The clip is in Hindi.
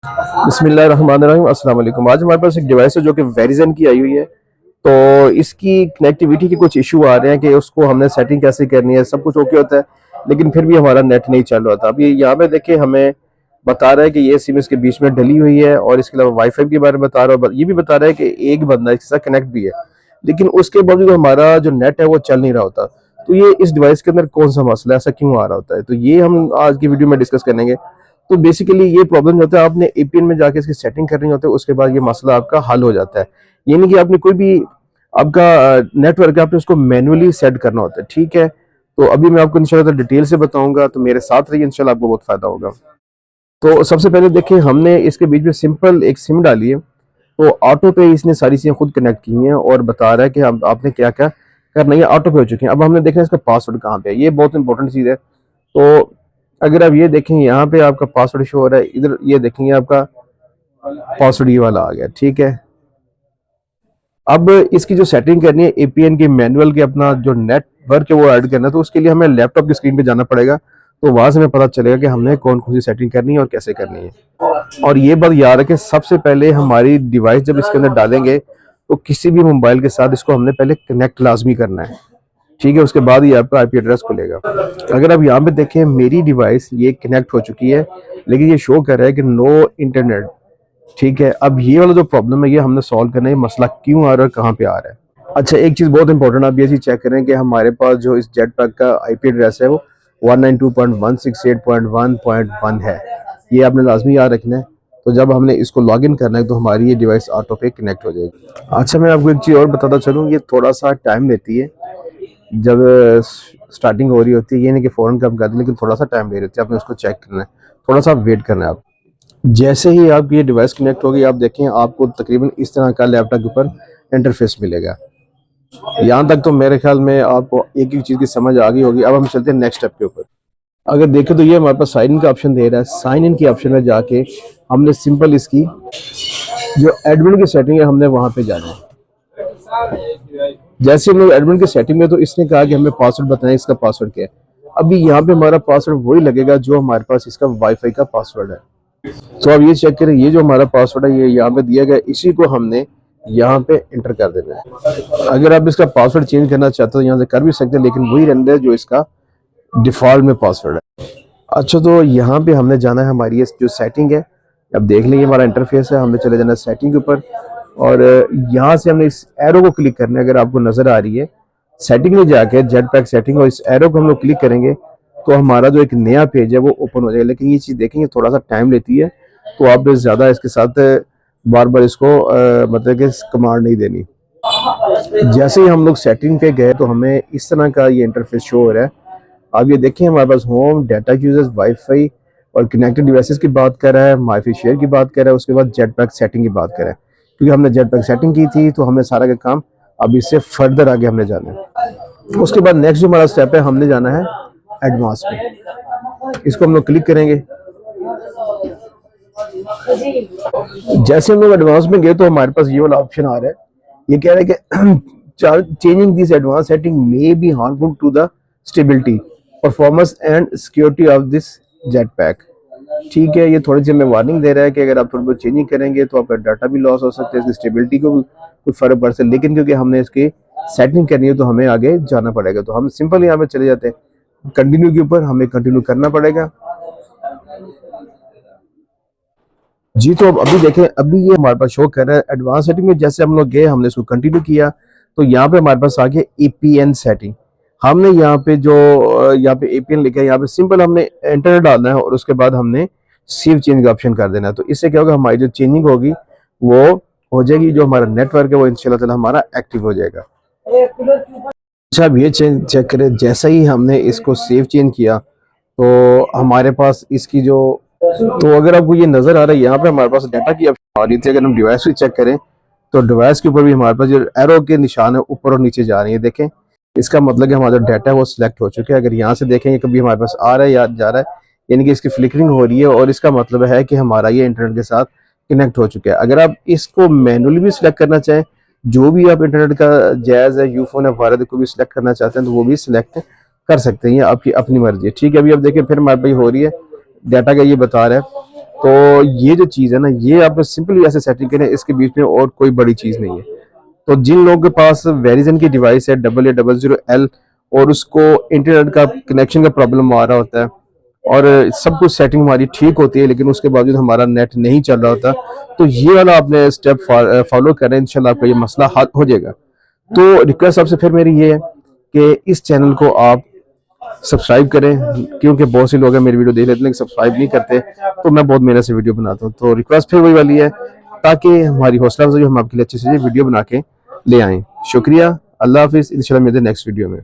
बिस्मिल्लाहिर्रहमानिर्रहीम, अस्सलाम वालेकुम। आज हमारे पास एक डिवाइस है जो कि वेरिजन की आई हुई है। तो इसकी कनेक्टिविटी के कुछ इशू आ रहे हैं कि उसको हमने सेटिंग कैसे करनी है। सब कुछ ओके होता है लेकिन फिर भी हमारा नेट नहीं चल रहा था। अभी यहाँ पे देखिए हमें बता रहा है कि ये सिम इसके बीच में डली हुई है और इसके अलावा वाईफाई के बारे में बता रहा है। ये भी बता रहा है कि एक बंदा इसके साथ कनेक्ट भी है लेकिन उसके बावजूद हमारा जो नेट है वो चल नहीं रहा होता। तो ये इस डिवाइस के अंदर कौन सा मसला है, ऐसा क्यों आ रहा होता है, तो ये हम आज की वीडियो में डिस्कस करेंगे। तो बेसिकली ये प्रॉब्लम जो होता है आपने एपीएन में जाके इसकी सेटिंग करनी होती है, उसके बाद ये मसला आपका हल हो जाता है। ये नहीं कि आपने कोई भी आपका नेटवर्क है आपने उसको मैनुअली सेट करना होता है। ठीक है, तो अभी मैं आपको इंशाल्लाह डिटेल से बताऊंगा, तो मेरे साथ रहिए, इंशाल्लाह आपको बहुत फायदा होगा। तो सबसे पहले देखिए हमने इसके बीच में सिंपल एक सिम डाली है। तो ऑटो पे इसने सारी चीजें खुद कनेक्ट की हैं और बता रहा है कि आपने क्या क्या करना है। ये ऑटो पे हो चुकी हैं। अब हमने देखना है इसका पासवर्ड कहाँ पे है, ये बहुत इंपॉर्टेंट चीज है। तो अगर आप ये देखेंगे यहाँ पे आपका पासवर्ड शो हो रहा है, इधर ये देखेंगे आपका पासवर्ड ये वाला आ गया। ठीक है, अब इसकी जो सेटिंग करनी है एपीएन की मैनुअल के अपना जो नेटवर्क है वो ऐड करना है, तो उसके लिए हमें लैपटॉप की स्क्रीन पे जाना पड़ेगा। तो वहां से हमें पता चलेगा कि हमने कौन कौन सी सेटिंग करनी है और कैसे करनी है। और ये बात याद रखें, सबसे पहले हमारी डिवाइस जब इसके अंदर डालेंगे तो किसी भी मोबाइल के साथ इसको हमने पहले कनेक्ट लाजमी करना है। ठीक है, उसके बाद ही आपका आईपी एड्रेस खुलेगा। अगर आप यहाँ पे देखें मेरी डिवाइस ये कनेक्ट हो चुकी है लेकिन ये शो कर रहा है कि नो इंटरनेट। ठीक है, अब ये वाला जो प्रॉब्लम है ये हमने सॉल्व करना है, ये मसला क्यों आ रहा है और कहाँ पे आ रहा है। अच्छा, एक चीज बहुत इंपॉर्टेंट, आप ये चीज चेक करें कि हमारे पास जो इस जेट पैक का आईपी एड्रेस है वो 192.168.1.1 है। ये आपने लाजमी याद रखना है। तो जब हमने इसको लॉग इन करना है तो हमारी ये डिवाइस ऑटो पे कनेक्ट हो जाएगी। अच्छा, मैं आपको एक चीज और बताता चलूँ, ये थोड़ा सा टाइम लेती है जब स्टार्टिंग हो रही होती है। ये नहीं कि फौरन कम कर दें, लेकिन थोड़ा सा टाइम ले रही होती है, आपने उसको चेक करना है, थोड़ा सा वेट करना है आप। जैसे ही आपकी ये डिवाइस कनेक्ट होगी आप देखें आपको तकरीबन इस तरह का लैपटॉप के ऊपर इंटरफेस मिलेगा। यहाँ तक तो मेरे ख्याल में आपको एक एक चीज़ की समझ आ गई होगी। अब हम चलते हैं नेक्स्ट स्टेप के ऊपर। अगर देखें तो ये हमारे पास साइन इन का ऑप्शन दे रहा है। साइन इन के ऑप्शन में जाके हमने सिंपल इसकी जो एडमिन की सेटिंग है हमने वहां पे जाना है। जैसे हम लोग एडमिन की सेटिंग में, तो इसने कहा कि हमें पासवर्ड बताएं, इसका पासवर्ड क्या है। अभी यहाँ पे हमारा पासवर्ड वही लगेगा जो हमारे पास इसका वाईफाई का पासवर्ड है। तो अब ये चेक करें, ये जो हमारा पासवर्ड है ये यहाँ पे दिया गया, इसी को हमने यहाँ पे एंटर कर देना है। अगर आप इसका पासवर्ड चेंज करना चाहते हो यहाँ से कर भी सकते हैं, लेकिन वही रहने जो इसका डिफॉल्ट में पासवर्ड है। अच्छा, तो यहाँ पे हमने जाना है हमारी ये जो सेटिंग है, अब देख लेंगे हमारा इंटरफेस है, हमने चले जाना है सेटिंग के ऊपर और यहाँ से हमने इस एरो को क्लिक करना है। अगर आपको नजर आ रही है सेटिंग में जाके जेट पैक सेटिंग और इस एरो को हम लोग क्लिक करेंगे तो हमारा जो एक नया पेज है वो ओपन हो जाएगा। लेकिन ये चीज देखेंगे थोड़ा सा टाइम लेती है, तो आप ज्यादा इसके साथ बार बार इसको मतलब कि कमांड नहीं देनी। जैसे ही हम लोग सेटिंग पे गए तो हमें इस तरह का ये इंटरफेस शो हो रहा है। आप ये देखें हमारे पास होम, डाटा यूजर्स, वाईफाई और कनेक्टेड डिवाइसेस की बात कर रहा है, माईफाई शेयर की बात कर रहा है, उसके बाद जेट पैक सेटिंग की बात कर रहा है। क्योंकि हमने जेट पैक सेटिंग की थी तो हमने सारा का काम अब इससे फर्दर आगे हमने जाना है। उसके बाद नेक्स्ट जो हमारा स्टेप है हमने जाना है एडवांस में। इसको हम लोग क्लिक करेंगे। जैसे हम लोग एडवांस में गए तो हमारे पास ये वाला ऑप्शन आ रहा है। ये कह रहा है कि changing this advance setting may be harmful to the stability, performance and security of this jet pack. ठीक है, ये थोड़ी सी हमें वार्निंग दे रहा है कि अगर आप थोड़ी बहुत चेंजिंग करेंगे तो आपका डाटा भी लॉस हो सकता है, इसकी स्टेबिलिटी को भी कुछ फर्क पड़ सकता है। लेकिन क्योंकि हमने इसकी सेटिंग करनी है तो हमें आगे जाना पड़ेगा। तो हम सिंपल यहाँ पे चले जाते हैं कंटिन्यू के ऊपर, हमें कंटिन्यू करना पड़ेगा। जी, तो अब अभी देखें, अभी ये हमारे पास शो कर रहा है एडवांस सेटिंग में। जैसे हम लोग गए हमने इसको कंटिन्यू किया तो यहाँ पे हमारे पास आ गया एपीएन सेटिंग। हमने यहाँ पे जो यहाँ पे एपीएन लिखा है यहाँ पे सिंपल हमने एंटर डालना है और उसके बाद हमने सेव चेंज का ऑप्शन कर देना है। तो इससे क्या होगा, हमारी जो चेंजिंग होगी वो हो जाएगी, जो हमारा नेटवर्क है वो इंशाल्लाह ताला हमारा एक्टिव हो जाएगा। अच्छा, अब ये चेक करें, जैसा ही हमने इसको सेव चेंज किया तो हमारे पास इसकी जो, तो अगर आपको ये नजर आ रहा है यहाँ पे हमारे पास डाटा की ऑप्शन आ रही थी। अगर हम डिवाइस भी चेक करें तो डिवाइस के ऊपर भी हमारे पास जो एरो के निशान है ऊपर और नीचे जा रही है, देखें इसका मतलब कि हमारा जो डाटा है वो सिलेक्ट हो चुका है। अगर यहाँ से देखेंगे कभी हमारे पास आ रहा है या जा रहा है, यानी कि इसकी फ्लिकरिंग हो रही है और इसका मतलब है कि हमारा ये इंटरनेट के साथ कनेक्ट हो चुका है। अगर आप इसको मैनुअली भी सिलेक्ट करना चाहें, जो भी आप इंटरनेट का जैज है, यूफोन है, वायरद को भी सिलेक्ट करना चाहते हैं तो वो भी सिलेक्ट कर सकते हैं, ये आपकी अपनी मर्जी है। ठीक है, अभी आप देखें फिर हमारे पास हो रही है, डाटा का ये बता रहा है तो ये जो चीज़ है ना, ये आपने सिंपली ऐसे सेटिंग करें, इसके बीच में और कोई बड़ी चीज़ नहीं है। तो जिन लोगों के पास वेरिजन की डिवाइस है 8800L और उसको इंटरनेट का कनेक्शन का प्रॉब्लम आ रहा होता है और सब कुछ सेटिंग हमारी ठीक होती है, लेकिन उसके बावजूद हमारा नेट नहीं चल रहा होता, तो ये वाला आपने स्टेप फॉलो करें, इंशाल्लाह आपका ये मसला हल हो जाएगा। तो रिक्वेस्ट आपसे फिर मेरी ये है कि इस चैनल को आप सब्सक्राइब करें, क्योंकि बहुत से लोग हैं मेरी वीडियो देख लेते हैं लेकिन सब्सक्राइब नहीं करते, तो मैं बहुत मेहनत से वीडियो बनाता हूँ। तो रिक्वेस्ट फिर वही वाली है, ताकि हमारी हौसला अफजाई हम आपके लिए अच्छे से वीडियो बना के ले आएँ। शुक्रिया, अल्लाह हाफिज़, इंशाल्लाह मिलते हैं नेक्स्ट वीडियो में।